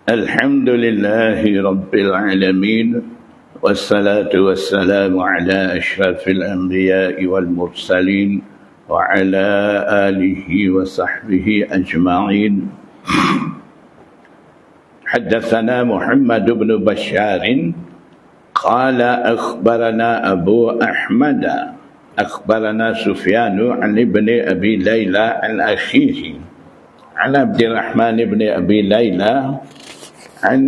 الحمد لله رب العالمين والصلاة والسلام على أشرف الأنبياء والمرسلين وعلى آله وصحبه أجمعين. حدثنا محمد بن بشار قال أخبرنا أبو أحمد أخبرنا سفيان عن ابن أبي ليلى عن أخيه عن عبد الرحمن بن أبي ليلى عن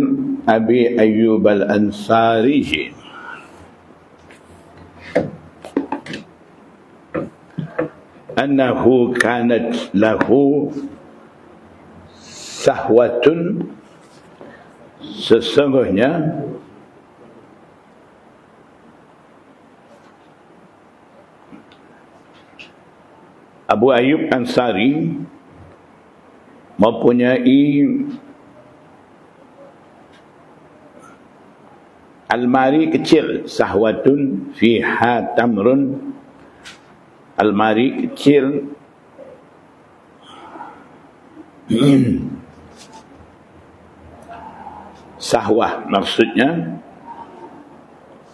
أبي أيوب الأنصاري أنه كانت له سهوة sesungguhnya Abu Ayyub Ansari mempunyai almari kecil, sahwatun fiha tamrun, almari kecil sahwah maksudnya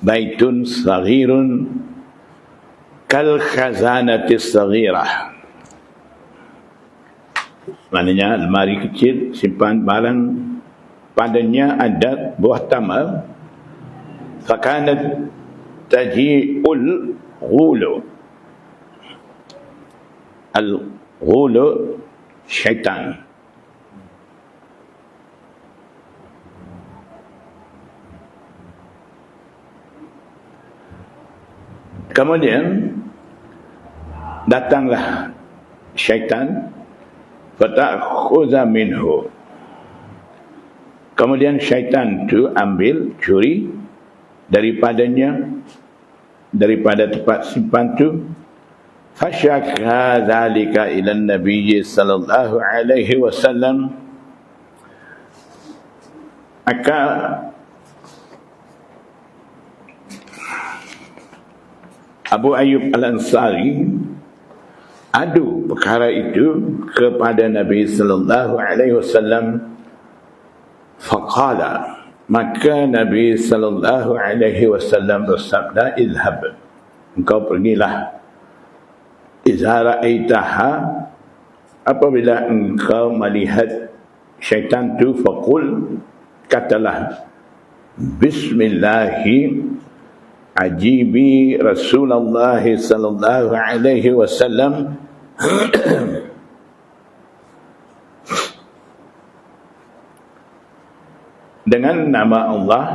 baitun saghirun kal khazanati saghirah, maknanya almari kecil simpan barang, padanya ada buah tamar. Fakanat taji'ul ghulu, al-ghulu syaitan. Kemudian datanglah syaitan, fata'khudha minhu. Kemudian syaitan itu ambil, curi daripadanya, daripada tempat simpan tu. Fasyaka dzalika ila Nabi sallallahu alaihi wasallam, maka Abu Ayyub Al-Ansari adu perkara itu kepada Nabi sallallahu alaihi wasallam. Faqala, maka Nabi sallallahu alaihi wasallam bersabda, "Idhhab, engkau pergilah. Idza ra'aitaha, apabila engkau melihat syaitan tu, faqul, katalah, Bismillahi ajibi Rasulullah sallallahu alaihi wasallam." Dengan nama Allah,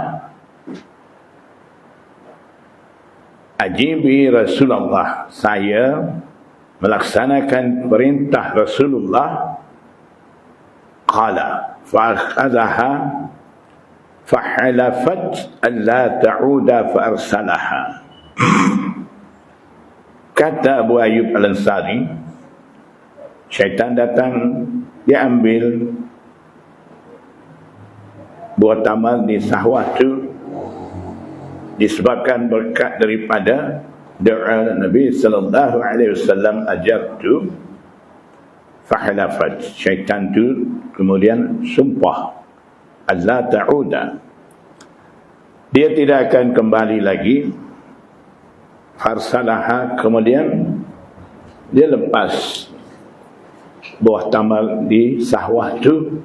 ajibi Rasulullah, saya melaksanakan perintah Rasulullah. Qala fa'akhadhaha fahalafat an la ta'uda fa'arsalaha. Kata Abu Ayyub Al-Ansari, syaitan datang, dia ambil buah tamar di sahwah tu, disebabkan berkat daripada doa Nabi sallallahu alaihi wasallam ajar tu. Fahalafat, syaitan tu kemudian sumpah, Allah ta'uda, dia tidak akan kembali lagi. Farsalaha, kemudian dia lepas buah tamar di sahwah tu.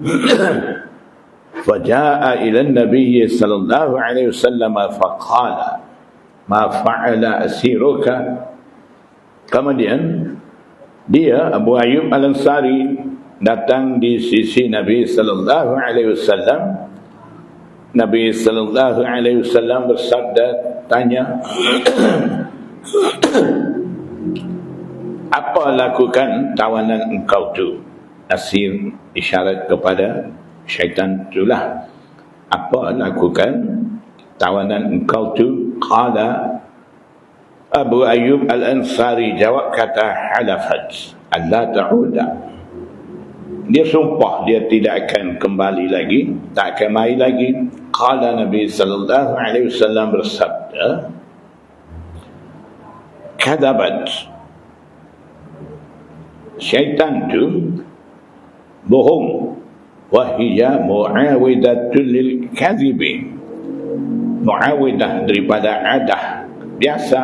Faja'a ila Nabi sallallahu alaihi wasallam faqala ma fa'ala asiruka. Kemudian dia, Abu Ayyub Al-Ansari, datang di sisi Nabi sallallahu alaihi wasallam. Nabi sallallahu alaihi wasallam bersabda, tanya, apa lakukan tawanan engkau tu? Asir isyarat kepada syaitan itulah. Apa lakukan tawanan engkau tu? Qala, Abu Ayyub Al-Ansari jawab, kata, halafat Allah ta'uda, dia sumpah dia tidak akan kembali lagi, tak akan mai lagi. Qala, Nabi sallallahu alaihi wasallam bersabda, kadabat, syaitan tu bohong. Wahiyya mu'awidatul lil kadhibi. Mu'awidah daripada adah biasa.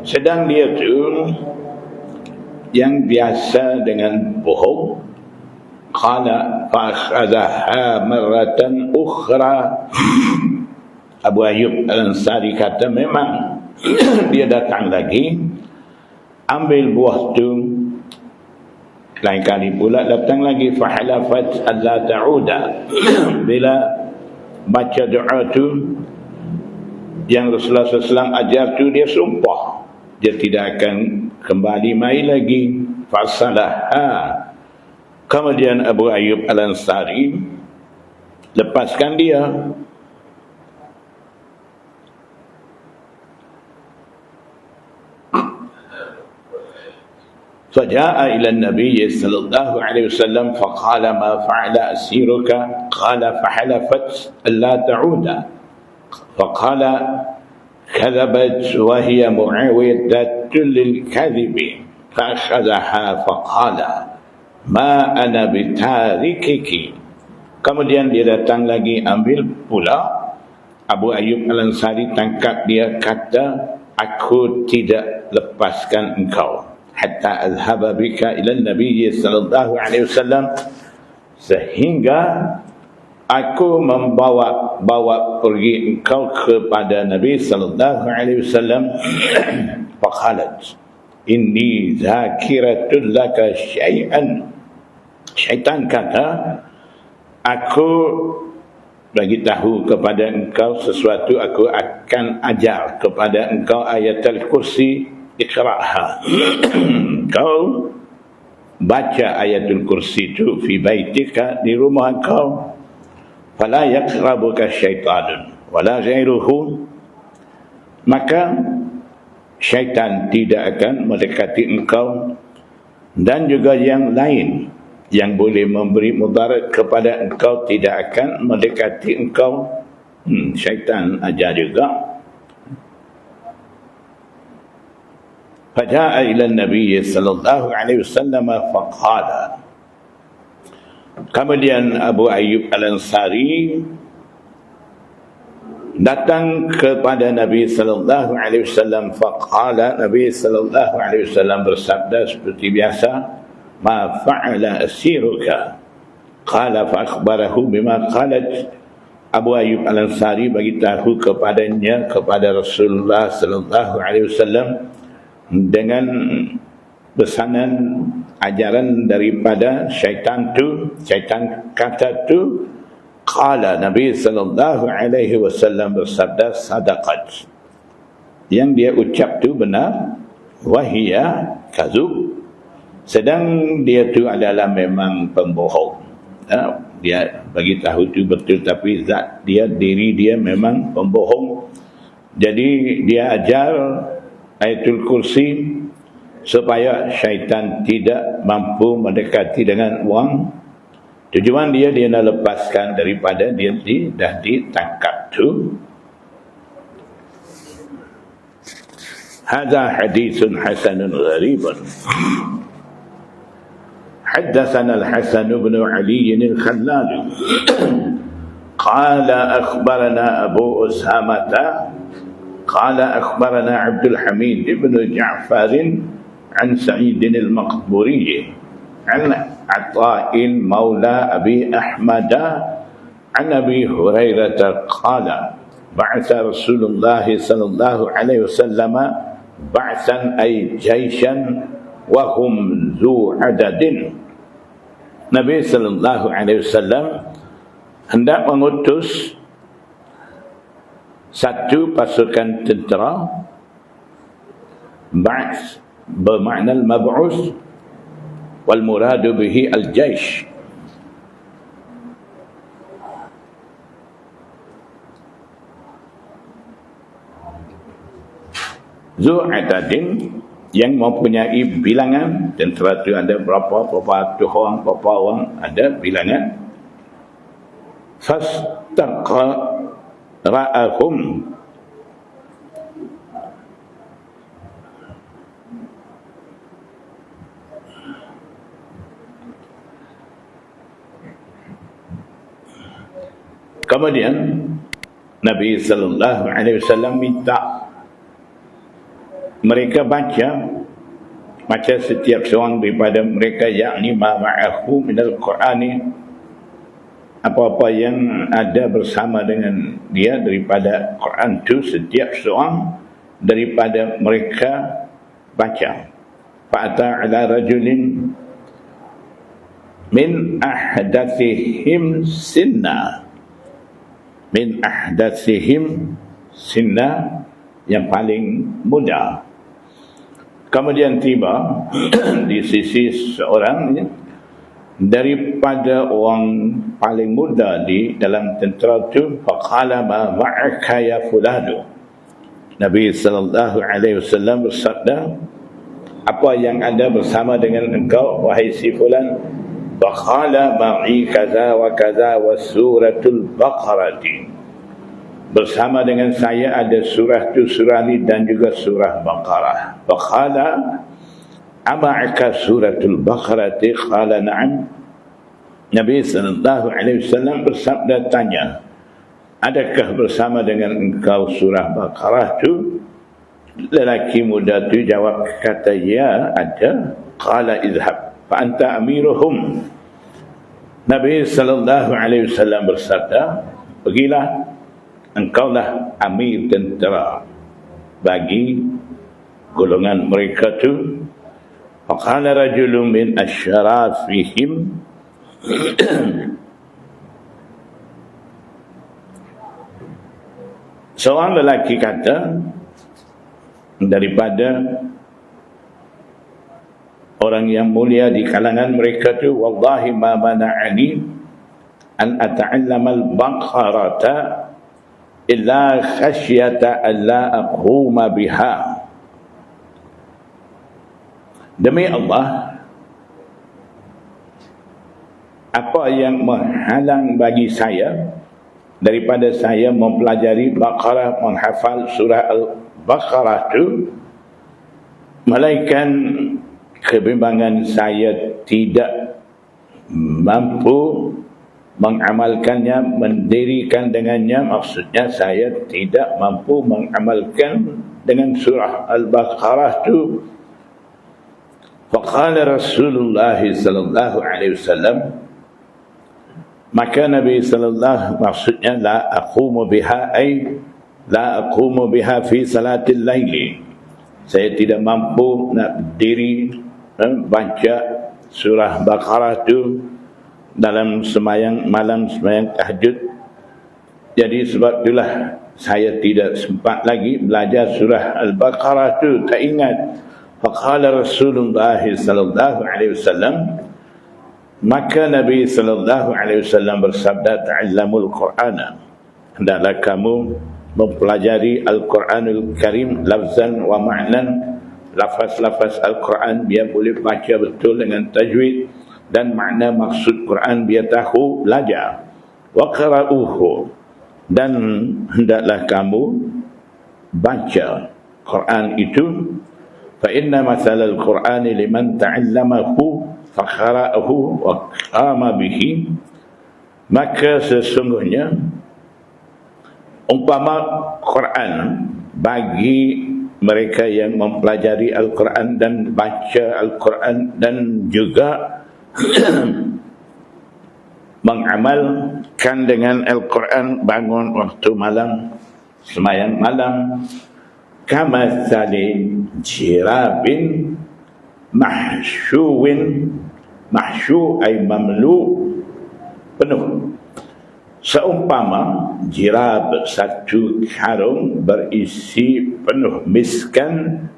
Sedang dia tu yang biasa dengan bohong. Qala fa'akhadhaha marratan ukhra. Abu Ayyub Al-Ansari kata memang dia datang lagi ambil buah tu, lain kali pula datang lagi fahalafat alla ta'uda. Bila baca doa tu yang Rasulullah SAW ajar tu, dia sumpah dia tidak akan kembali mai lagi. Fasalaha. Kemudian Abu Ayyub Al-Ansari lepaskan dia. فجاء إلى النبي صلى الله عليه وسلم فقال ما فعل أسيرك؟ قال فحلفت ألا تعود. فقال كذبت وهي معاودة للكذب. فأخذها فقال ما أنا بتاركك. Kemudian dia datang lagi ambil pula. Abu Ayyub Al-Ansari tangkap dia, kata aku tidak lepaskan engkau hatta azhaba bika ila Nabi sallallahu alaihi wasallam, sehingga aku membawa pergi engkau kepada Nabi sallallahu alaihi wasallam. Faqalat inni zakiratun laka syai'an. Syaitan kata, aku bagi tahu kepada engkau sesuatu, aku akan ajar kepada engkau ayatul kursi. Iqra'ha. Kau baca ayatul kursi itu fi baitika, di rumah kau. Fala yaqrabuka syaitanun wala ghairuhu. Maka syaitan tidak akan mendekati engkau, dan juga yang lain yang boleh memberi mudarat kepada engkau tidak akan mendekati engkau. Syaitan ajar juga. فجاء إلى النبي صلى الله عليه وسلم فقال. Kemudian Abu Ayyub Al-Ansari datang kepada Nabi sallallahu alaihi wasallam. Faqala, Nabi sallallahu alaihi wasallam bersabda seperti biasa, ma fa'ala asiruka? Qala fa akhbarahu bima qalat. Abu Ayyub Al-Ansari bagi tahu kepadanya, kepada Rasulullah sallallahu alaihi wasallam, dengan pesanan ajaran daripada syaitan tu. Syaitan kata tu, qala, Nabi sallallahu alaihi wasallam bersabda, sadaqat, yang dia ucap tu benar, wahia kazub, sedang dia tu adalah memang pembohong. Dia bagi tahu tu betul, tapi zat dia, diri dia memang pembohong. Jadi dia ajar ayatul kursi supaya syaitan tidak mampu mendekati dengan wang. Tujuan dia nak lepaskan daripada dia dah ditangkap tu. Hadza hadithun hasanun gharibun. حدثنا الحسن بن علي الخلال قال أخبرنا أبو أسامة قال أخبرنا عبد الحميد بن جعفر عن سعيد المقبوري عن عطاء مولى أبي أحمد عن أبي هريرة قال بعث رسول الله صلى الله عليه وسلم بعثا أي جيشا وهم ذو عدد. Nabi sallallahu alaihi wasallam hendak mengutus satu pasukan tentera. Ba'ts bermakna al-mab'us, wal muradu bihi al-jaish. Zu'adadin, yang mempunyai bilangan. Tentera itu ada berapa orang, ada bilangan. Fastaqra'ahum, Kemudian Nabi sallallahu alaihi wasallam minta mereka baca setiap seorang daripada mereka, yakni ma ma'ahu minal Qur'ani, apa-apa yang ada bersama dengan dia daripada Quran itu, setiap seorang daripada mereka baca. Fa'ata ala rajulin min ahdathihim sinna, min ahdathihim sinna, yang paling muda. Kemudian tiba di sisi seorang daripada orang paling muda di dalam tentera itu. Faqala ma ma'aka ya fulanu, Nabi sallallahu alaihi wasallam bersabda, apa yang ada bersama dengan engkau wahai si fulan? Faqala ma'i kaza wa kaza wa suratul baqarati, bersama dengan saya ada surah tu, surah ni, dan juga surah Baqarah. Faqala ama'aka suratul baqarati? Qala na'am. Nabi sallallahu alaihi wasallam bersabda, tanya, adakah bersama dengan engkau surah Baqarah tu? Lelaki muda tu jawab, kata, ya, ada. Qala idhab fa anta amiruhum. Nabi sallallahu alaihi wasallam bersabda, pergilah, engkaulah amir tentera bagi golongan mereka tu. Faqala rajulun min asyrafihim, seorang lelaki kata daripada orang yang mulia di kalangan mereka tu, wallahi ma mana'ani an ata'allama al-baqarata illa khasyata alla aquma biha. Demi Allah, apa yang menghalang bagi saya daripada saya mempelajari Baqarah, menghafal surah Al-Baqarah itu, melainkan kebimbangan saya tidak mampu mengamalkannya, mendirikan dengannya. Maksudnya saya tidak mampu mengamalkan dengan surah Al-Baqarah itu. Faqala Rasulullah sallallahu alaihi wasallam, maka Nabi sallallahu, maksudnya la aqumu biha, ay la aqumu biha fi salatil laili, saya tidak mampu nak berdiri baca surah Baqarah itu dalam semayang malam, semayang tahajud. Jadi sebab itulah saya tidak sempat lagi belajar surah Al-Baqarah itu, tak ingat. Faqala Rasulullah sallallahu alaihi wasallam, maka Nabi sallallahu alaihi wasallam bersabda, ta'allamul Qur'ana, hendaklah kamu mempelajari Al-Quranul Karim lafzan wa ma'nan, lafaz-lafaz Al-Quran biar boleh baca betul dengan tajwid, dan makna maksud Quran biar tahu, belajar. Wa qara'uhu, dan hendaklah kamu baca Quran itu. Fa inna mathalal Qur'ani liman ta'allamahu fa qara'ahu wa qama bihi, maka sesungguhnya umpama Quran bagi mereka yang mempelajari Al-Quran dan baca Al-Quran dan juga mengamalkan dengan Al-Quran, bangun waktu malam, semayang malam, kama sali jirabin mahsyuwin, mahsyu ay mamlu, penuh, seumpama jirab, satu karung berisi penuh miskan,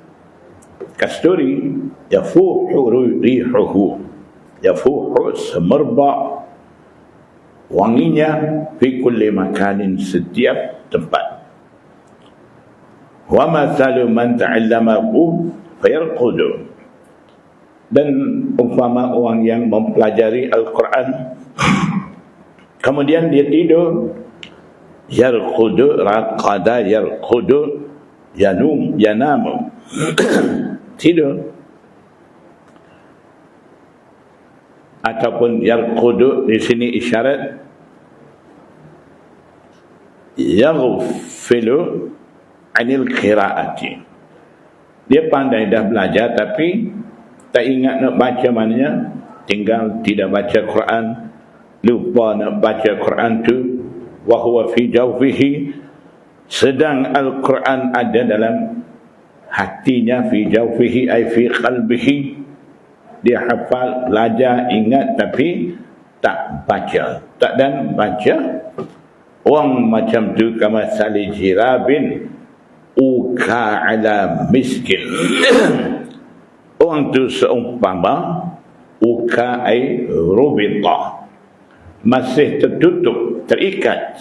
kasturi, yafuhu rihuhu, yafuhu semerbak wanginya, fi kulli makanin, setiap tempat. Wa mathalu man ta'allamahu fayarqudu, dan umpama orang yang mempelajari Al-Quran kemudian dia tidur, yarqudu, raqada yarqudu, yanum, yanamu, tidur, ataupun yarqudu di sini isyarat yaghfilu anil qiraati. Dia pandai dah belajar tapi tak ingat nak baca mananya, tinggal tidak baca Quran, lupa nak baca Quran tu. Wa huwa fi jawfihi, sedang Al-Quran ada dalam hatinya, fi jawfihi ay fi qalbihi. Dia hafal, belajar, ingat tapi tak baca, tak dan baca. Orang macam tu kama sali jirabin uka ala miskin. Orang tu seumpama uka ay rubita, masih tertutup, terikat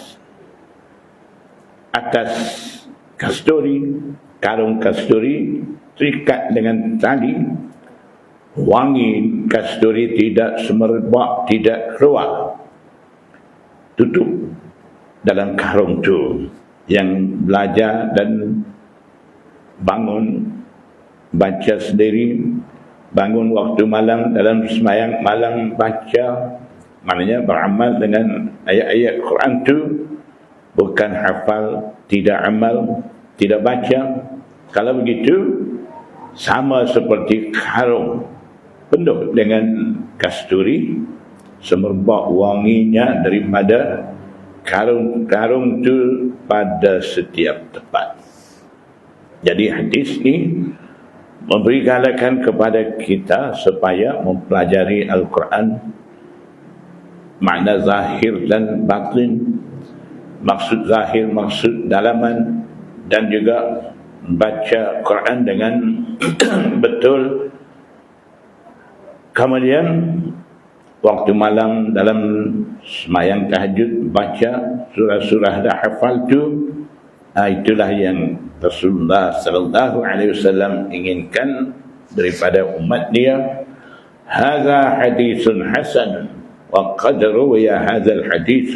atas kasturi, karung kasturi, terikat dengan tali. Wangi kasturi tidak semerbak, tidak keluar, tutup dalam karung tu. Yang belajar dan bangun baca sendiri, bangun waktu malam dalam sembahyang malam baca, maknanya beramal dengan ayat-ayat Quran tu, bukan hafal, tidak amal, tidak baca. Kalau begitu sama seperti karung penuh dengan kasturi, semerbak wanginya daripada karung tu pada setiap tempat. Jadi hadis ni memberi galakan kepada kita supaya mempelajari Al-Quran, makna zahir dan batin, maksud zahir, maksud dalaman, dan juga baca Quran dengan betul. Kemudian waktu malam dalam sembahyang tahajud baca surah-surah dah hafal tu. Itulah yang Rasulullah sallallahu alaihi wasallam inginkan daripada umat dia. Hadza haditsun hasan wa qad ruwiya hadzal hadits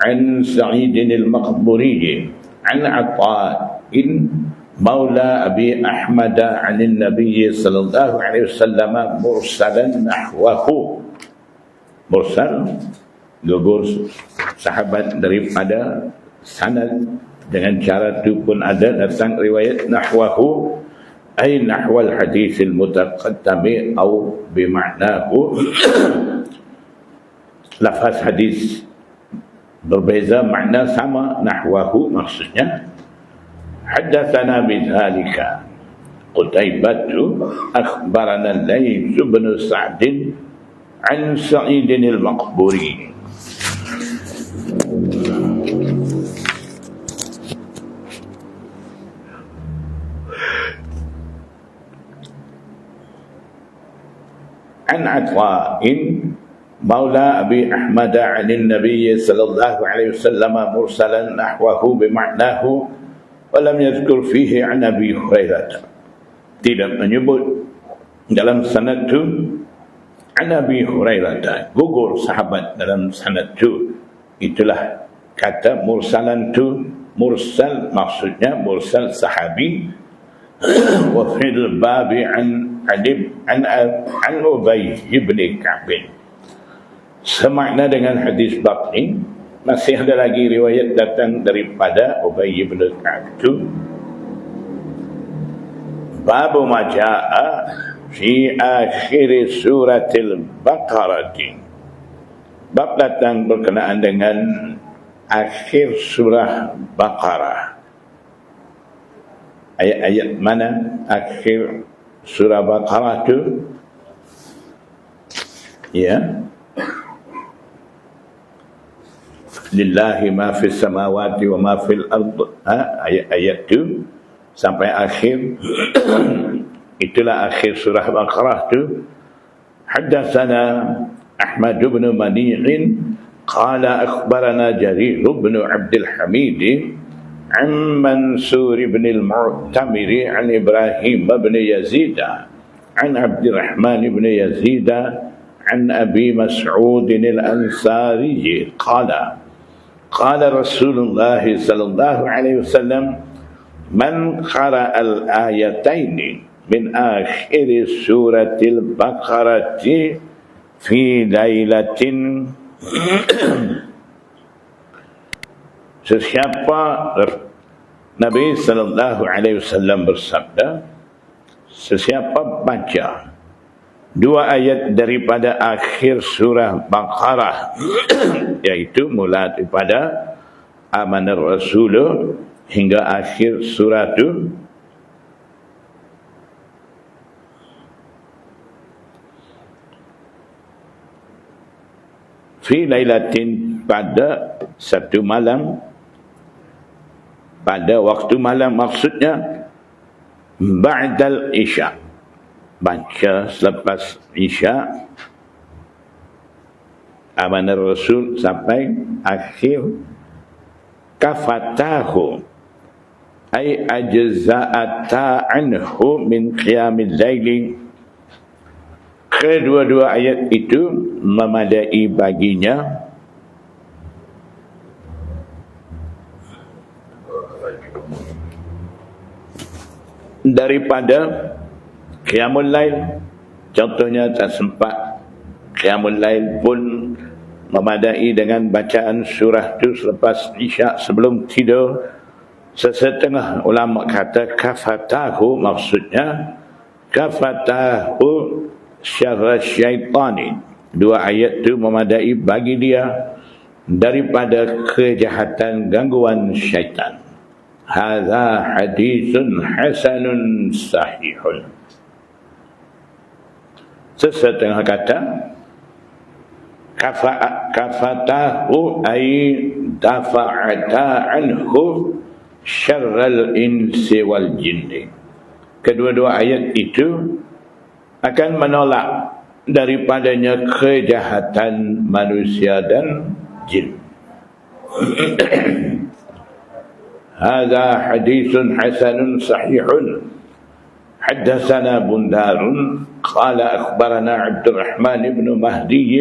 an Sa'id al-Maqburi an Ata'in maula Abi Ahmad an Nabi sallallahu alaihi wasallam mursalan nahwahu. Mursal gugur sahabat daripada sanad, dengan cara tu pun ada datang riwayat nahwahu ay nahwal haditsil mutaqaddami atau bima'nahu. Lafaz hadis berbeza, makna sama, nahwahu maksudnya. Haddatsana bidzalika Qutaibah akhbarana Layth bin Sa'd an Sa'id al-Maqburi. عن عطاء مولى أبي أحمد عن النبي صلى الله عليه وسلم مرسلا نحوه بمعناه ولم يذكر فيه عن أبي هريرة. Tidak menyebut dalam sanad tu an Abi Hurairah, gugur sahabat dalam sanad tu. Itulah kata mursalan tu. Mursal maksudnya mursal sahabi. Wa fil babi an Ubay ibn Ka'b. Semakna dengan hadis bab ini. Masih ada lagi riwayat datang daripada Ubay ibn Ka'b tu. Babu ma jaa'a fi akhir suratil Baqarah. Bab datang berkenaan dengan akhir surah Baqarah. Ayat-ayat mana akhir surah Baqarah tu? Ya. Lillahi ma fis samawati wa ma fil ard. Ayat-ayat tu sampai akhir. Itulah akhir surah Baqarah tu. Haddatsana Ahmad bin Mani'in qala akhbarana Jarir bin Abdul Hamid عن منصور بن المعتمر عن إبراهيم بن يزيد عن عبد الرحمن بن يزيد عن أبي مسعود الأنصاري قال قال رسول الله صلى الله عليه وسلم من قرأ الآيتين من آخر سورة البقرة في ليلة Sesiapa Nabi sallallahu alaihi wasallam bersabda, sesiapa baca dua ayat daripada akhir surah Baqarah iaitu mula daripada amanar rasuluh hingga akhir surah itu, fi lailatin, pada satu malam, pada waktu malam, maksudnya ba'dal isya, baca selepas isya amanar rasul sampai akhir, kafatahu ay ajza'ata anhu min qiyamil laili, kedua-dua ayat itu memadai baginya daripada qiyamul lail. Contohnya tak sempat qiyamul lail pun memadai dengan bacaan surah itu selepas isyak sebelum tidur. Sesetengah ulama kata kafatahu, maksudnya kafatahu syarra syaitani, dua ayat itu memadai bagi dia daripada kejahatan gangguan syaitan. Hadza haditsun hasanun sahihun. Sesetengah kata kafatahu ay dafa'ata anhu syarral insi wal jinni. Kedua-dua ayat itu akan menolak daripadanya kejahatan manusia dan jin. Hadza haditsun hasanun sahihun. حدثنا بندار قال أخبرنا عبد الرحمن بن مهدي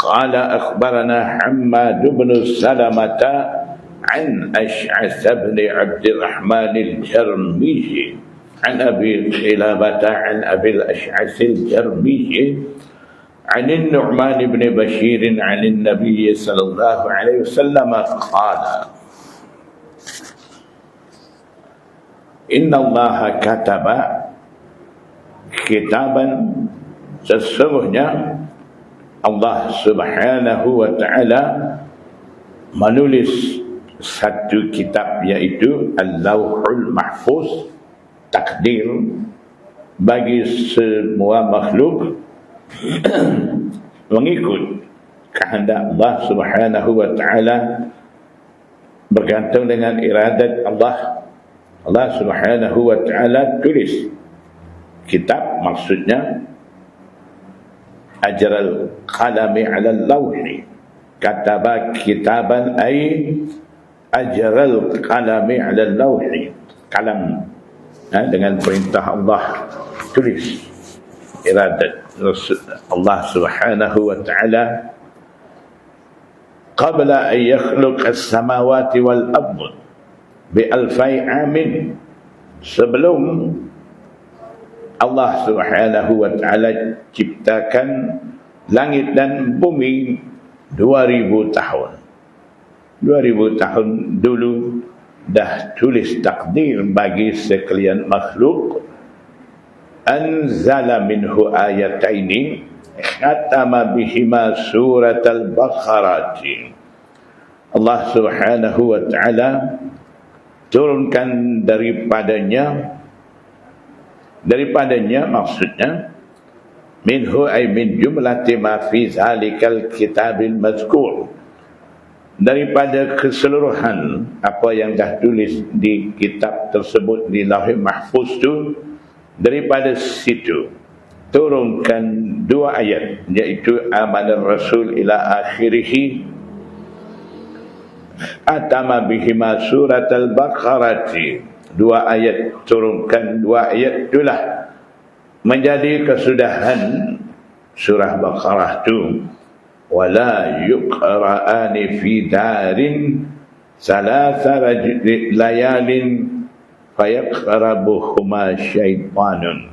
قال أخبرنا حماد بن سلمة عن أشعث بن عبد الرحمن الجرمي عن أبي قلابة عن أبي الأشعث الجرمي عن النعمان بن بشير عن النبي صلى الله عليه وسلم قال Inna Allah kataba kitaban, sesungguhnya Allah subhanahu wa ta'ala menulis satu kitab, iaitu Al-Lawhul Mahfuz, takdir bagi semua makhluk mengikut kehendak Allah subhanahu wa ta'ala, bergantung dengan iradat Allah. Allah subhanahu wa ta'ala tulis kitab, maksudnya ajral qalami ala lawhi, kataba kitaban ay ajral qalami ala lawhi, kalam dengan perintah Allah tulis iradat Allah subhanahu wa ta'ala qabla an yakhluqa as-samawati wal ardh bi alfai amin, sebelum Allah subhanahu wa ta'ala ciptakan langit dan bumi 2000 tahun. 2000 tahun dulu dah tulis takdir bagi sekalian makhluk. Anzala minhu ayataini khatama bihima surat al-Baqarah. Allah subhanahu wa ta'ala turunkan daripadanya maksudnya minhu ay min jumlati ma fi zalikal kitabil mazkur, daripada keseluruhan apa yang dah tulis di kitab tersebut di Lauhul Mahfuz tu, daripada situ turunkan dua ayat, iaitu amanar rasul ila akhirih atama bihima surat al-Baqarah. Dua ayat turunkan, dua ayat itulah menjadi kesudahan surah Baqarah tu. Wala yuqra'ani fi darin salasa layalin fayaqrabuhuma syaitanun.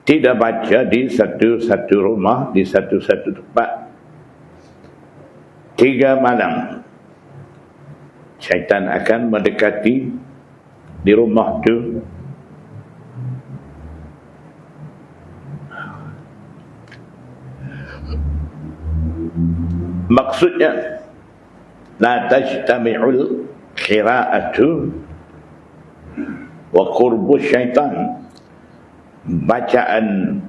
Tidak baca di satu-satu rumah, di satu-satu tempat 3 malam syaitan akan mendekati di rumah tu. Maksudnya la tajtami'ul qira'atu wa qurbu syaitan, bacaan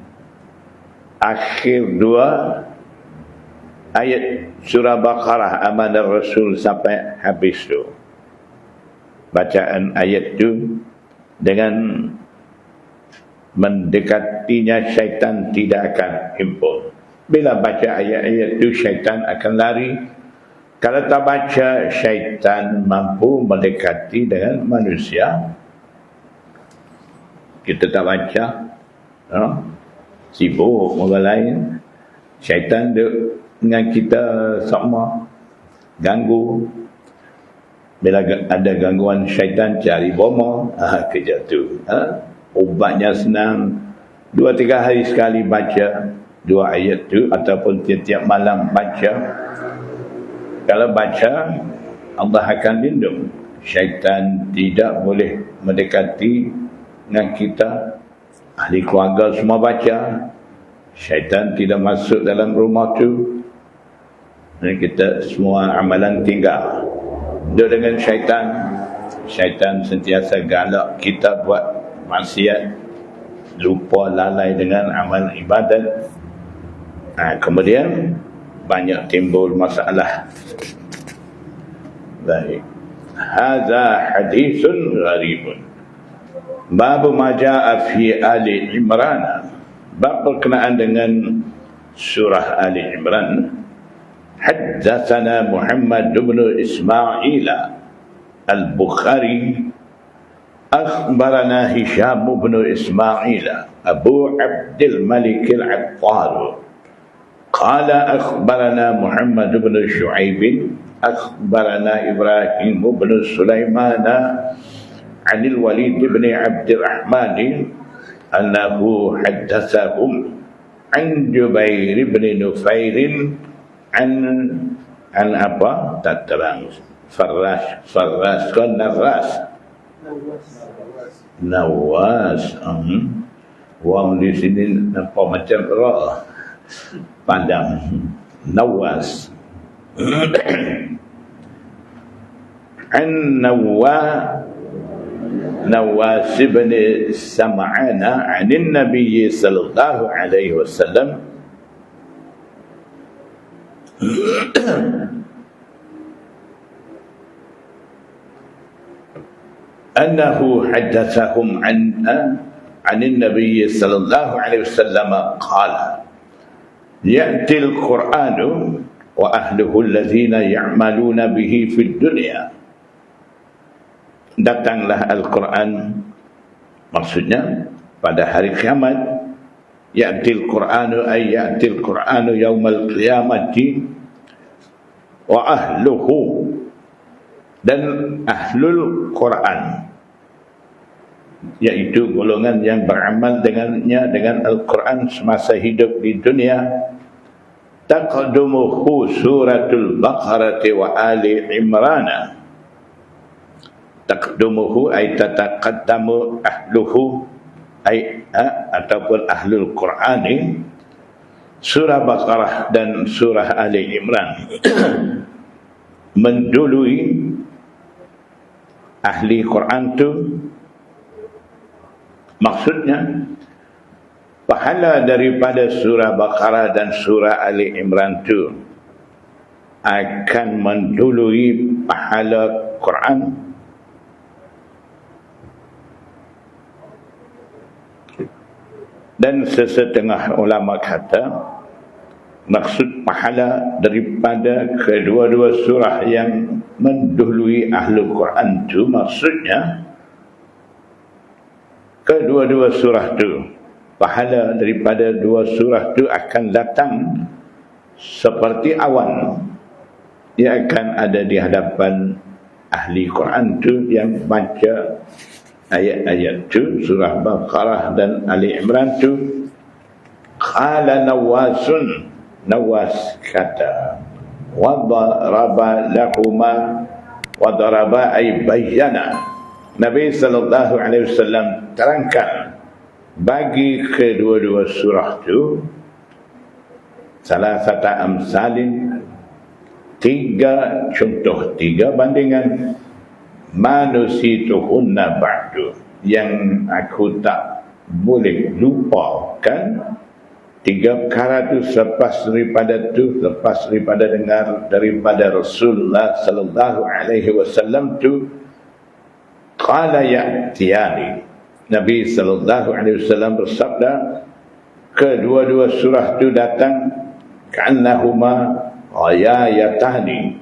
akhir 2 ayat surah Baqarah Amanah Rasul sampai habis tu, bacaan ayat tu dengan mendekatinya syaitan tidak akan himpun. Bila baca ayat-ayat tu syaitan akan lari. Kalau tak baca, syaitan mampu mendekati dengan manusia. Kita tak baca, sibuk orang lain, syaitan duduk dengan kita sama, ganggu. Bila ada gangguan syaitan, cari boma, kerja tu. Ubatnya senang, 2-3 hari sekali baca 2 ayat tu, ataupun tiap-tiap malam baca. Kalau baca, Allah akan lindung. Syaitan tidak boleh mendekati dengan kita. Ahli keluarga semua baca, syaitan tidak masuk dalam rumah tu. Dan kita semua amalan tinggal duduk dengan syaitan. Syaitan sentiasa galak kita buat maksiat, lupa lalai dengan amal ibadat. Kemudian banyak timbul masalah. Baik. Hadza hadithun gharibun. Bab ma jaa fi Ali Imran. Bab berkenaan dengan surah Ali Imran. Haddatsana Muhammad bin Ismail Al-Bukhari, akhbarana Hisham bin Ismail Abu Abdul Malik Al-Attar, qala akhbarana Muhammad bin Shu'aib, akhbarana Ibrahim bin Sulaiman عن الوليد بن عبد الرحمن أنه حدثهم عن جبير بن نفير عن apa tak terang, Faras kan Nawas. Wang di sini nampak macam roh pandang. Nawas an Nawas bin Sam'an عن النبي صلى الله عليه وسلم أنه حدثهم عن النبي صلى الله عليه وسلم قال يأتي القرآن وأهله الذين يعملون به في الدنيا. Datanglah Al-Quran, maksudnya pada hari kiamat. Ya'til Qur'anu ay ya'til Qur'anu yaumal qiyamati wa ahluhu, dan ahlul Quran, iaitu golongan yang beramal dengannya, dengan Al-Quran semasa hidup di dunia. Taqaddumuhu suratul Baqarah wa Ali Imran. Taqaddumuhu ay tataqaddamu ahluhu ay ataupun ahlul Qur'ani, surah Baqarah dan surah Ali Imran mendului ahli Quran tu. Maksudnya pahala daripada surah Baqarah dan surah Ali Imran tu akan mendului pahala Quran. Dan sesetengah ulama kata maksud pahala daripada kedua-dua surah yang mendahului Ahlul Quran tu, maksudnya kedua-dua surah tu, pahala daripada dua surah tu akan datang seperti awan. Ia akan ada di hadapan ahli Quran tu yang baca ayat-ayat tu, surah Baqarah dan Ali Imran tu. Qala Nawasun, Nawas kata, wa daraba lahuma, wa daraba ay bayyana. Nabi sallallahu alaihi wasallam terangkan bagi kedua-dua surah itu salah satu amsalin, tiga contoh, tiga bandingan, manusituhunna ba'du, yang aku tak boleh lupakan. Tiga perkara tu lepas daripada dengar daripada Rasulullah sallallahu alaihi wasallam tu, qala ya'tiyani, Nabi sallallahu alaihi wasallam bersabda, kedua-dua surah tu datang ka'annahuma ghayayatani.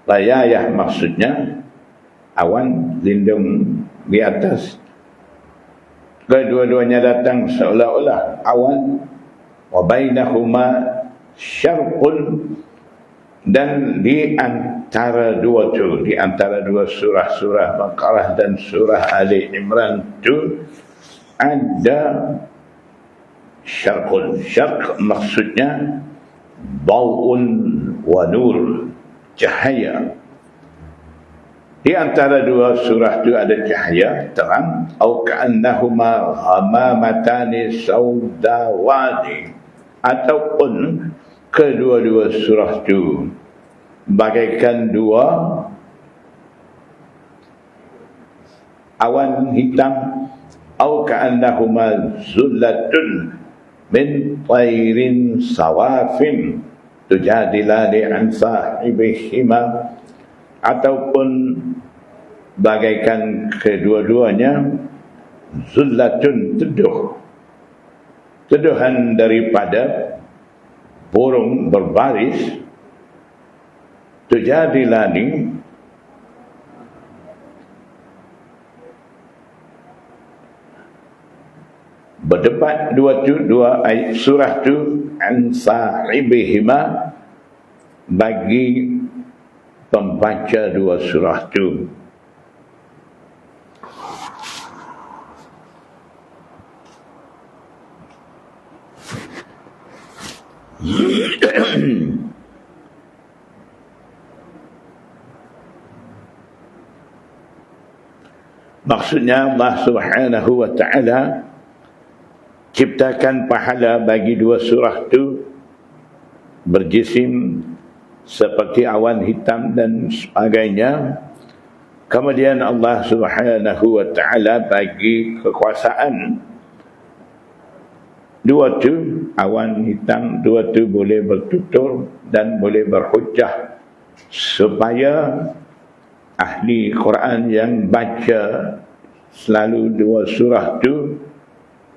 Ghayayah maksudnya awan lindung di atas. Kedua-duanya datang seolah-olah awan. Wa bainahuma syarqun, dan di antara dua tu, di antara dua surah Baqarah dan surah Ali Imran tu ada syarqun. Syarq maksudnya daw'un wa nur, cahaya. Di antara dua surah itu ada cahaya terang. Au ka'annahuma ghamamatani saudawani, ataupun kedua-dua surah itu bagaikan dua awan hitam. Au ka'annahuma zullatun min tayrin sawafin tujadilani an sahibihima, ataupun bagaikan kedua-duanya zullatun, teduhan daripada burung berbaris, tujadilani, berdebat dua ayat surah tu an sahibihima, bagi pembaca dua surah tu. Maksudnya Allah Subhanahu wa ta'ala ciptakan pahala bagi dua surah tu berjisim seperti awan hitam dan sebagainya. Kemudian Allah Subhanahu wa ta'ala bagi kekuasaan dua tu, awan hitam dua tu boleh bertutur dan boleh berhujjah, supaya ahli Quran yang baca selalu dua surah tu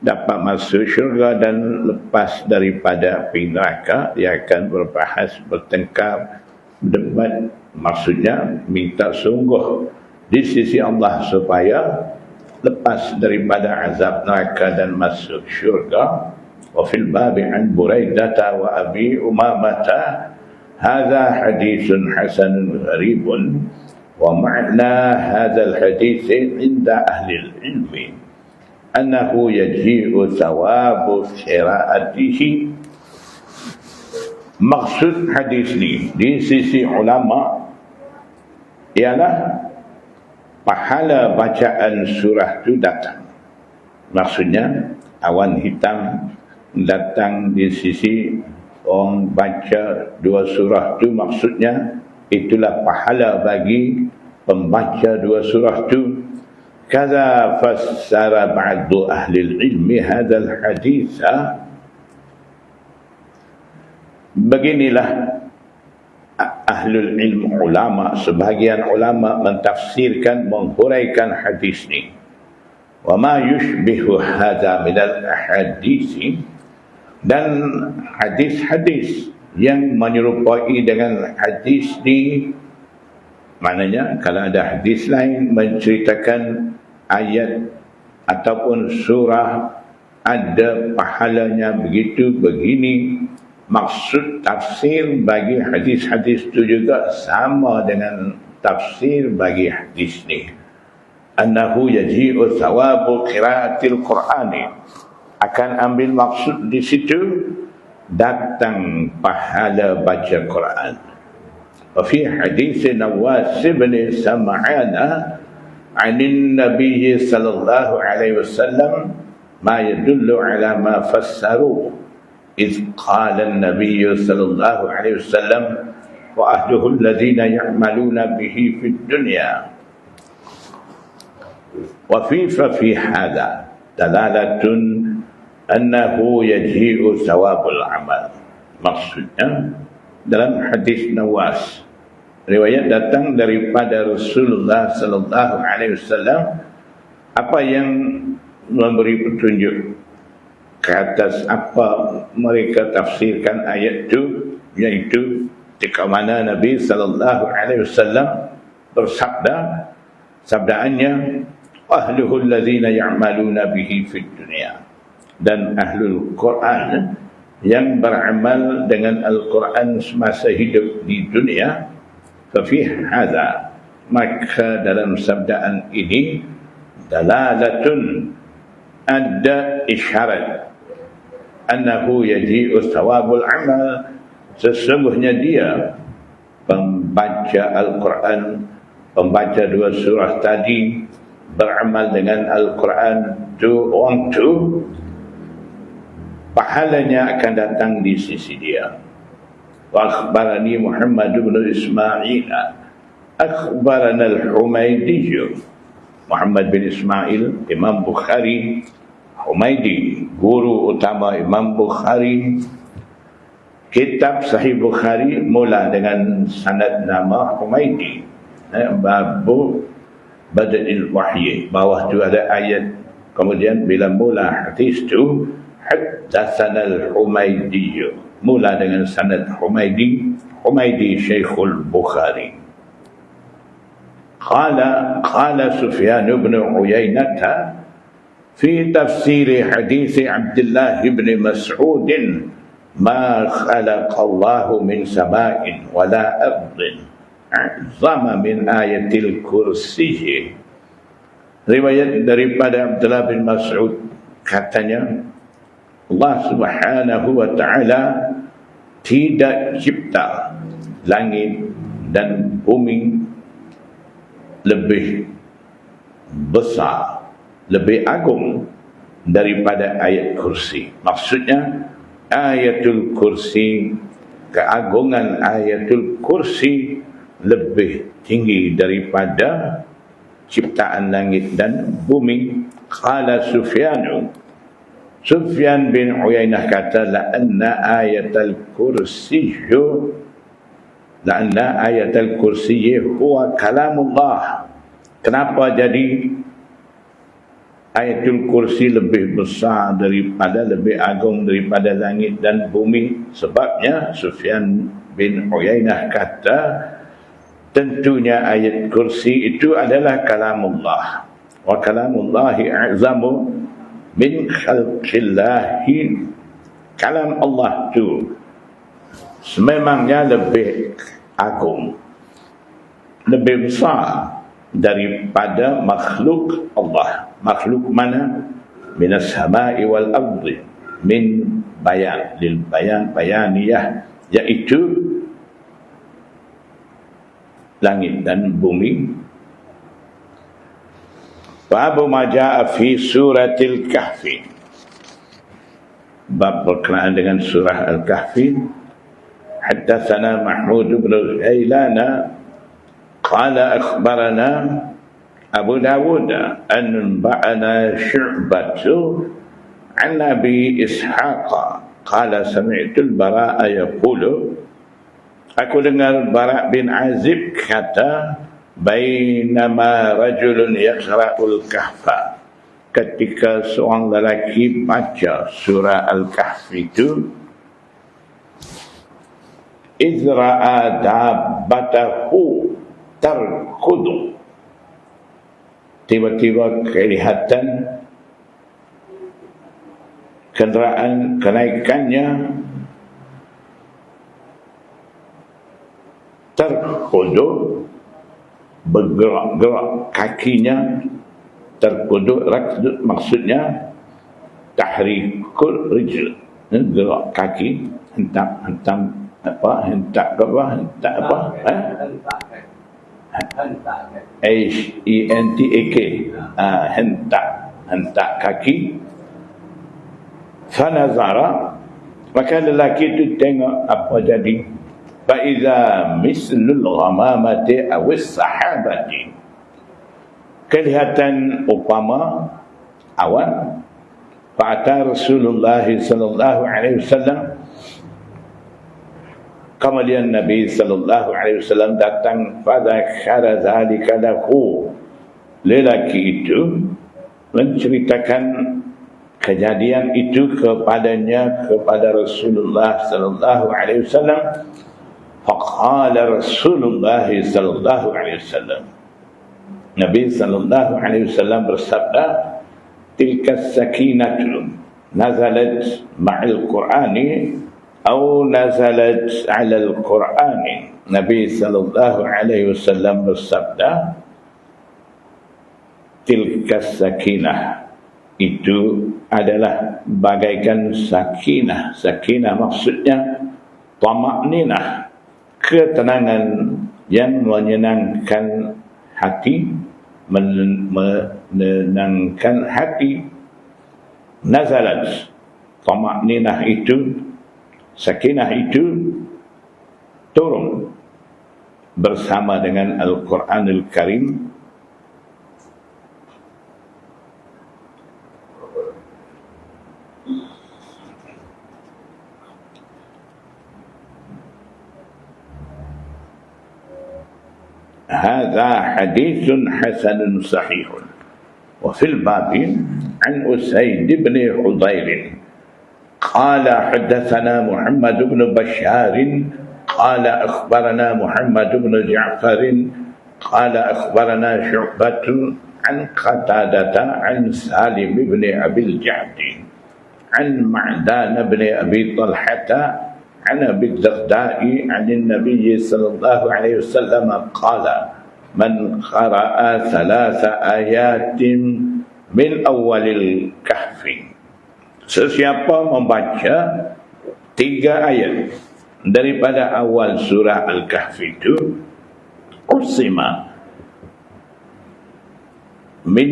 dapat masuk syurga, dan lepas daripada api neraka dia akan berbahas, bertengkar, debat, maksudnya minta sungguh di sisi Allah supaya lepas daripada azab neraka dan masuk syurga. Wa fil babi an Buraidata wa Abi Umamata hadza haditsun hasanun gharibun, wa ma'na hadzal hadits inda ahli al-ilmi annahu yaji'u thawabu qira'atihi. Maksud hadis ni di sisi ulama ialah pahala bacaan surah tu datang. Maksudnya awan hitam datang di sisi orang baca dua surah tu, maksudnya itulah pahala bagi pembaca dua surah tu. Kaza fassara ba'du ahli ilmi hadzal hadits. Beginilah ahlul ilm, ulama, sebahagian ulama mentafsirkan, menghuraikan hadis ni. Wa ma yushbihu hadza min al-ahadits, dan hadis-hadis yang menyerupai dengan hadis ni, maknanya kalau ada hadis lain menceritakan ayat ataupun surah ada pahalanya begitu begini, maksud tafsir bagi hadis-hadis itu juga sama dengan tafsir bagi hadis ni. Annahu yaji'u thawabu qiraatil Qur'ani, akan ambil maksud di situ datang pahala baca Quran. Fi hadis Nawas bin Sam'an عن النبي صلى الله عليه وسلم ما يدل على ما فسروه إذ قال النبي صلى الله عليه وسلم وأهله الذين يعملون به في الدنيا ففي هذا دلالة أنه يجيء ثواب العمل. Maksudnya dalam hadis Nawas, riwayat datang daripada Rasulullah sallallahu alaihi wasallam, apa yang memberi petunjuk ke atas apa mereka tafsirkan ayat itu, iaitu ketika mana Nabi sallallahu alaihi wasallam bersabda, sabdaannya ahluhul ladzina ya'maluna bihi fid dunya, dan ahlul Quran yang beramal dengan Al-Quran semasa hidup di dunia. Fafi hadza, maka dalam sabdaan ini dalalatun, ada isyarat, annahu yaji'u thawabul amal, sesungguhnya dia pembaca Al-Quran, pembaca dua surah tadi, beramal dengan Al-Quran tu, orang tu pahalanya akan datang di sisi dia. Wa akhbarani Muhammad bin Ismail akhbarana al-Humaydi, Muhammad bin Ismail Imam Bukhari, Humaydi guru utama Imam Bukhari. Kitab Sahih Bukhari mula dengan sanad nama Humaydi, babu bada'il wahyi, bawah tu ada ayat, kemudian bila mula hadis tu haddatsana al-Humaydi, mula dengan sanad Humaydi Syekhul Bukhari. Qala Sufyan bin Uyainah fi tafsir hadis Abdullah bin Mas'ud, ma khalaqa Allah min sama'in wala ardin a'zama min ayatil kursi. Riwayat daripada Abdullah bin Mas'ud, katanya Allah Subhanahu wa ta'ala tidak cipta langit dan bumi lebih besar, lebih agung daripada ayat kursi. Maksudnya ayatul kursi, keagungan ayatul kursi lebih tinggi daripada ciptaan langit dan bumi. Qala Sufyan bin Uyainah kata, la'anna ayatul kursi huwa kalamullah. Kenapa jadi ayatul kursi lebih besar daripada, lebih agung daripada langit dan bumi? Sebabnya Sufyan bin Uyainah kata, tentunya ayat kursi itu adalah kalamullah, wa kalamullahi a'zamu min khalqillahi. Kalam Allah tu sememangnya lebih agung, lebih besar daripada makhluk Allah. Makhluk mana? Minas sama'i wal ardi, min bayan, lil bayan, bayaniyah, iaitu langit dan bumi. Babu ma jaa fi suratil kahfi, bab berkenaan dengan surah Al-Kahfi. Haddatsana Mahmud bin Ghailana qala akhbarana Abu Dawud an ba'ana Syu'batu an Abi Ishaq qala sami'tu al-Bara' yaqulu, aku dengar Bara' bin Azib kata, bainama rajulun yaqra'ul kahfa, ketika seorang lelaki baca surah Al-Kahfi itu, izra'a dabbatahu tarkudu, tiba-tiba kelihatan kenderaan kenaikannya terkudu, bergerak-gerak kakinya, terkudu, maksudnya tahrikul rijl, gerak kaki, hentam apa, hentak ke apa, hentak apa, H-E-N-T-A-K, hentak kaki. Fanazara, maka lelaki itu tengok apa jadi. Faiza mislul ghamamati awis sahabati, kelihatan upama awan. Fa'ata Rasulullah sallallahu alaihi wasallam, kemudian Nabi sallallahu alaihi wasallam datang. Fadzakara zalika lahu, lelaki itu menceritakan kejadian itu kepadanya, kepada Rasulullah sallallahu alaihi wasallam. Faqala Rasulullah sallallahu alaihi wasallam, Nabi sallallahu alaihi wasallam bersabda, tilka sakinatu nazalat ma'al Qur'ani atau nazalat 'ala al-Qur'ani. Nabi sallallahu alaihi wasallam bersabda, tilka sakinah, itu adalah bagaikan sakinah. Sakinah maksudnya tamakninah, ketenangan yang menyenangkan hati, menenangkan hati. Nazalat, tamakninah itu, sakinah itu turun bersama dengan Al-Quranul Karim. هذا حديث حسن صحيح. وفي الباب عن أسيد بن حضير قال حدثنا محمد بن بشار قال أخبرنا محمد بن جعفر قال أخبرنا شعبة عن قتادة عن سالم بن أبي الجعد عن معدان بن أبي طلحة عن أبي الدرداء عن النبي صلى الله عليه وسلم قال من قرأ 3 آيات من أول الكهف, sesiapa membaca 3 ayat daripada awal surah Al-Kahf itu, usima min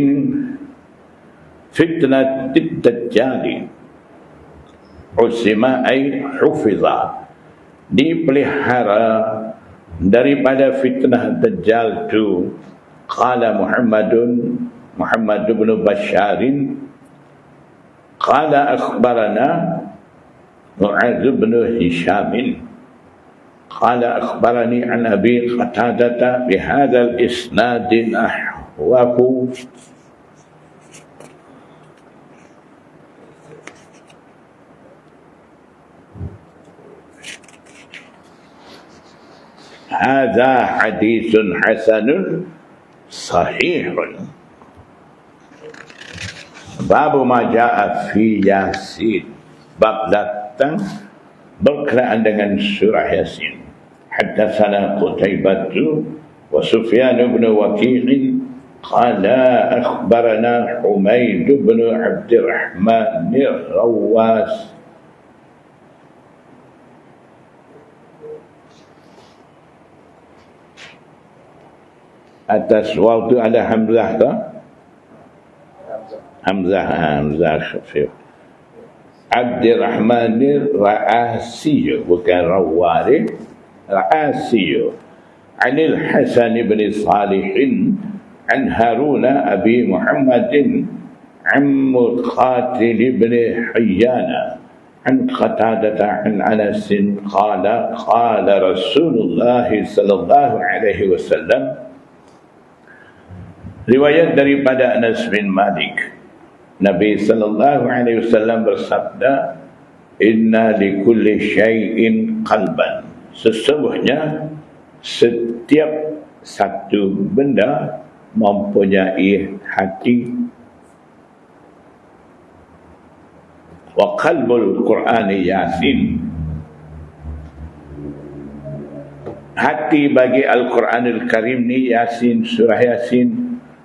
fitnatid dajjal, usima ay hufiza, dipelihara daripada fitnah dajjal tu. Qala Muhammad bin Basharin qala akhbarana Mu'adz bin Hisham qala akhbarani an Abi Qatadah bihadzal isnad nahwahu. Hadza haditsun hasanun sahihun. Bab ma jaa fi Yasin, bab datang berkenaan dengan surah Yasin. Haddatsana Qutaibah wa Sufyan bin Waqi' qala akhbarana Humayd bin Abdurrahman ar-Rawas atas waw tu ada hamzah ke? Hamzah khafif. Abdurrahman Ra'asi, bukan Rawari, Ra'asi. Anil Hasan bin Salih an Harun Abi Muhammadin an Muqatil bin Hayyana عن قتادة عن أنس قال قال رسول الله صلى الله عليه وسلم. Riwayat daripada Anas bin Malik, Nabi sallallahu alaihi wasallam bersabda, inna likulli syai'in qalban, sesungguhnya setiap satu benda mempunyai hati. Wa qalbul Qur'ani Yasin, hati bagi Al-Quranul Karim ni Yasin, surah Yasin.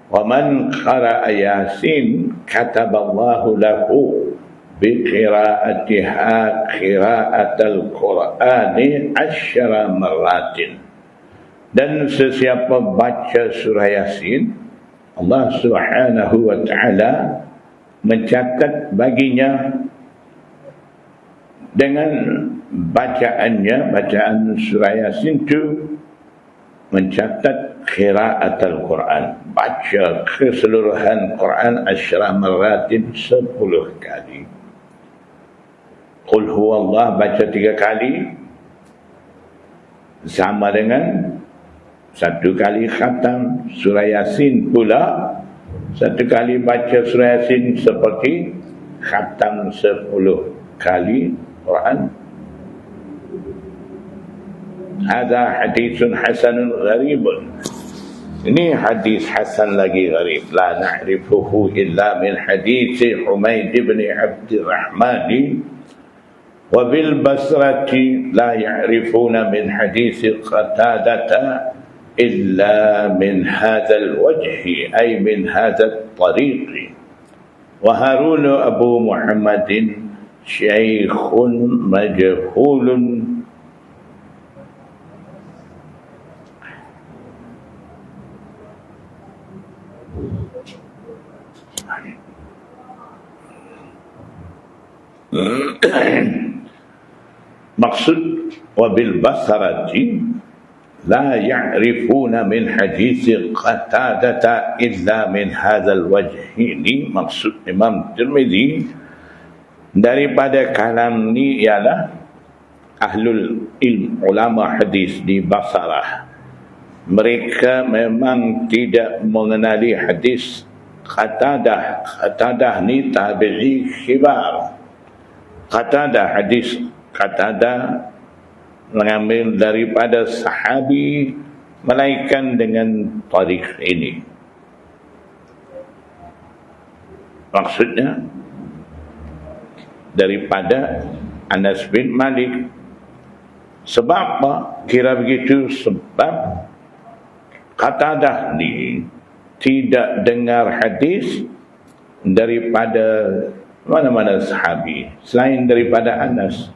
Wa man qara'a Yasin kataballahu lahu biqira'atiha qira'atal Qur'ani 10 maratin. Dan sesiapa baca surah Yasin, Allah Subhanahu wa taala mencatat baginya dengan bacaannya, bacaan surah Yasin itu mencatat qira'at al-Quran, baca keseluruhan Quran 10 maratin 10 kali. Qul huwallah baca 3 kali sama dengan 1 kali khatam surah Yasin pula. 1 kali baca surah Yasin seperti khatam 10 kali Quran. Hadha hadithun hasanun gharibun. Ini hadis hasan lagi gharib. La na'rifuhu illa min hadith Humaid ibn Abdurrahman. Wa bil Basrati la ya'rifuna min hadith Qatadah إلا من هذا الوجه أي من هذا الطريق. وهارون أبو محمد شيخ مجهول maksud wabil basarati la ya'rifuna min hadits Qatadah illa min hadzal wajh. Ini maksud Imam Tirmizi daripada kalam ni ialah ahlul ilm, ulama hadis di Basrah. Mereka memang tidak mengenali hadis Qatadah. Qatadah ni tabi'i khibar. Qatadah, hadis Qatadah mengambil daripada sahabi, melainkan dengan tarikh ini. Maksudnya daripada Anas bin Malik. Sebab apa kira begitu? Sebab Qatadah ni tidak dengar hadis daripada mana-mana sahabi selain daripada Anas.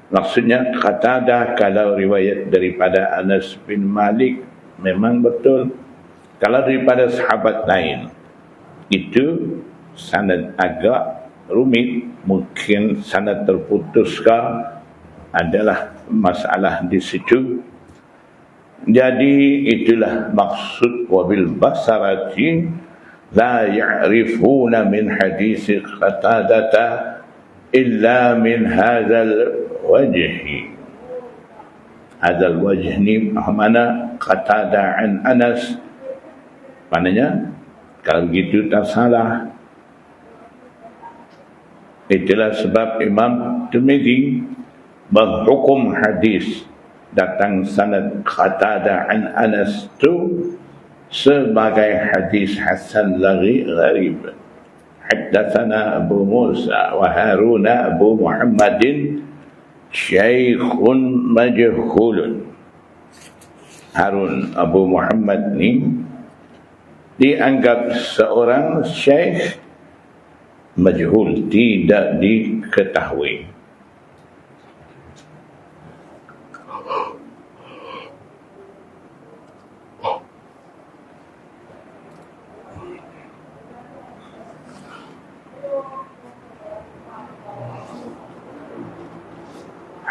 Maksudnya Qatadah kalau riwayat daripada Anas bin Malik memang betul. Kalau daripada sahabat lain itu sanad agak rumit, mungkin sanad terputuskah, adalah masalah di situ. Jadi itulah maksud wabil basarati la ya'rifuna min hadis Qatadah illa min hadzal wajhi. Hadzal wajh ni mana Qatadah an Anas, maknanya kalau begitu tak salah. Itulah sebab Imam Tirmizi menghukum hadis datang sanad Qatadah an Anas tu sebagai hadis hasan lagi gharib. Haddatsana Abu Musa wa Harun Abu Muhammadin syaikhun majhulun. Harun Abu Muhammad ni dianggap seorang syekh majhul, tidak diketahui.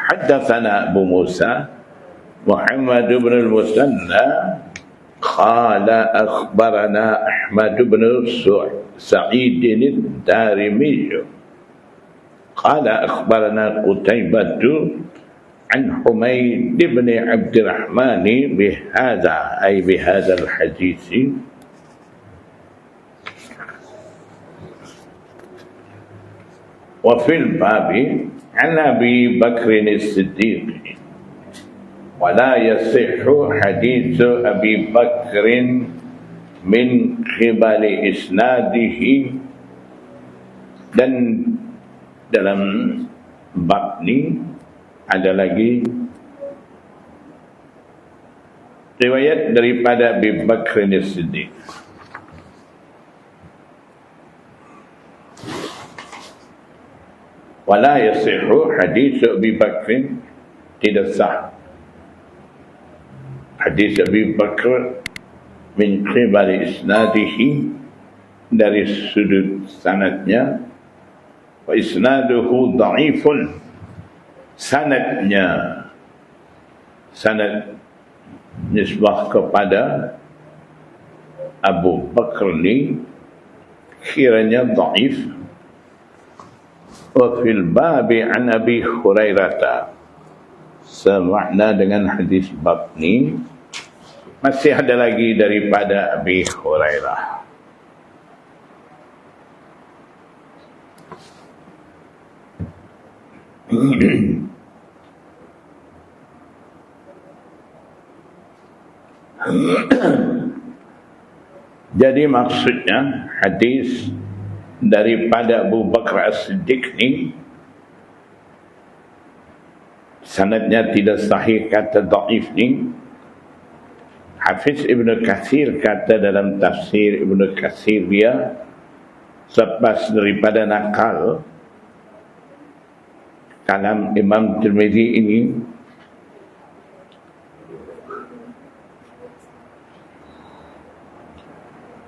حدثنا أبو موسى محمد بن المثنى قال أخبرنا أحمد بن سعيد الدارمي قال أخبرنا قتيبة عن حميد بن عبد الرحمن بهذا أي بهذا الحديث. وفي الباب عن أبي بكر الصديق ولا يصح حديث أبي بكر من قبل إسناده. Dan dalam bab ni ada lagi riwayat daripada Abi Bakr as-Siddiq. wala yasihu hadis Abi Bakr, tidak sah hadis Abi Bakr min qibali isnadihi, dari sudut sanadnya, wa isnaduhu dha'ifun, sanad nisbah kepada Abu Bakr ni kiranya dhaif. Wa fil babi an Abi Hurairah, semakna dengan hadis bab ni, masih ada lagi daripada Abi Hurairah. Jadi maksudnya hadis daripada Abu Bakar As-Siddiq ni sanadnya tidak sahih, kata dhaif ni. Hafiz Ibn Katsir kata dalam tafsir Ibn Katsir dia, selepas daripada nakal kalam Imam Tirmizi ini,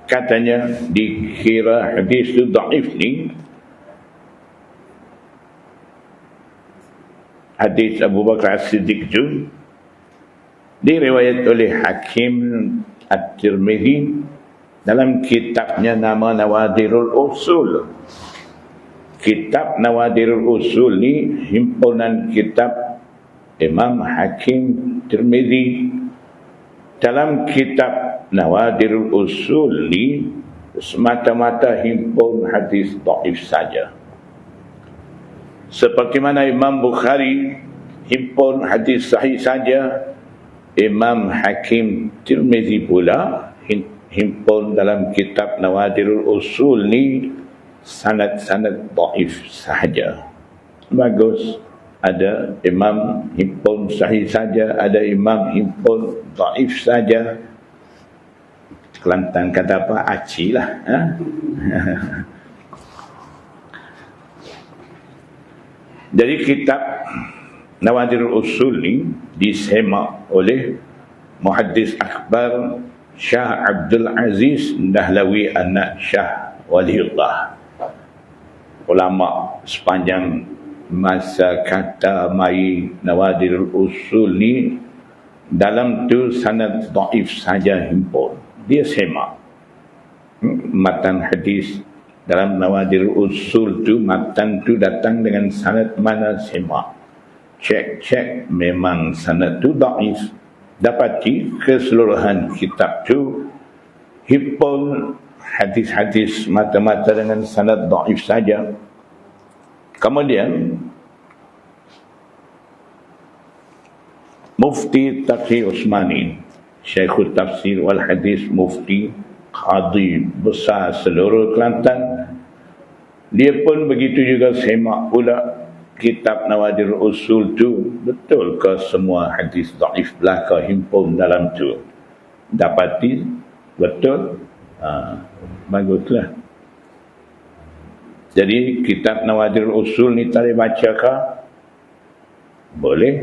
katanya dikira hadis itu dhaif ni, hadis Abu Bakar As-Siddiq itu diriwayat oleh Hakim At-Tirmizi dalam kitabnya nama Nawadirul Usul. Kitab Nawadirul Usul ni himpunan kitab Imam Hakim Tirmizi. Dalam kitab Nawadirul Usul ni semata-mata himpun hadis dhaif saja. Seperti mana Imam Bukhari himpun hadis sahih saja, Imam Hakim Tirmizi pula himpun dalam kitab Nawadirul Usul ni sanad-sanad dhaif sahaja. Bagus. Ada imam himpun sahih saja, ada imam himpun dhaif saja. Kelantan kata apa? Aci lah. Jadi kitab Nawadirul Usul ni disemak oleh muhaddis akbar Syah Abdul Aziz Dahlawi anak Syah Waliullah. Ulama sepanjang masa kata mai Nawadirul Usul ni dalam tu sanad dhaif saja himpun. Dia semak matan hadis dalam Nawadirul Usul tu, matan tu datang dengan sanad mana semak. Cek memang sanad tu dhaif. Dapati keseluruhan kitab tu himpun hadis-hadis mata-mata dengan sanad dhaif saja. Kemudian Mufti Taqi Usmani, Syekhul Tafsir wal Hadis, Mufti Qadi besar seluruh Kelantan, dia pun begitu juga semak pula kitab Nawadirul Usul tu. Betul ke semua hadis dhaif belaka himpun dalam tu? Dapati betul. Baguslah. Jadi kitab Nawadirul Usul ni tak boleh baca ke? Boleh.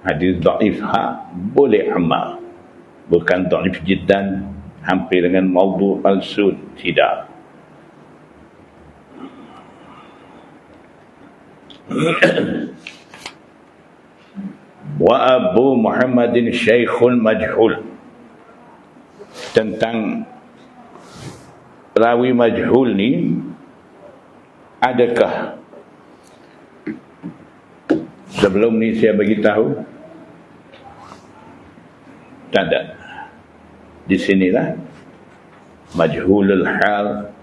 Hadis dhaif boleh amal. Bukan dhaif jiddan hampir dengan maudhu' palsu, tidak. Wa Abu Muhammadin Syekhul Majhul, tentang rawi majhul ni, adakah sebelum ni saya bagi tahu? Tak ada. Di sinilah majhulul hal,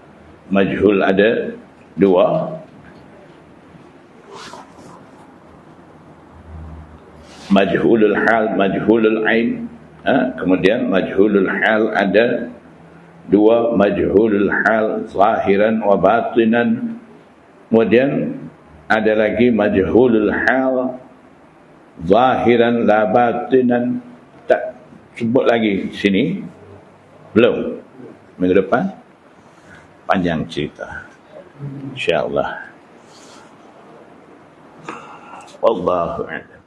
majhul ada dua. Majhulul hal, majhulul ain. Kemudian majhulul hal ada dua, majhulul hal zahiran wa batinan. Kemudian ada lagi majhulul hal zahiran la batinan. Tak sebut lagi sini. Belum. Minggu depan panjang cerita, InsyaAllah. Wallahu a'lam.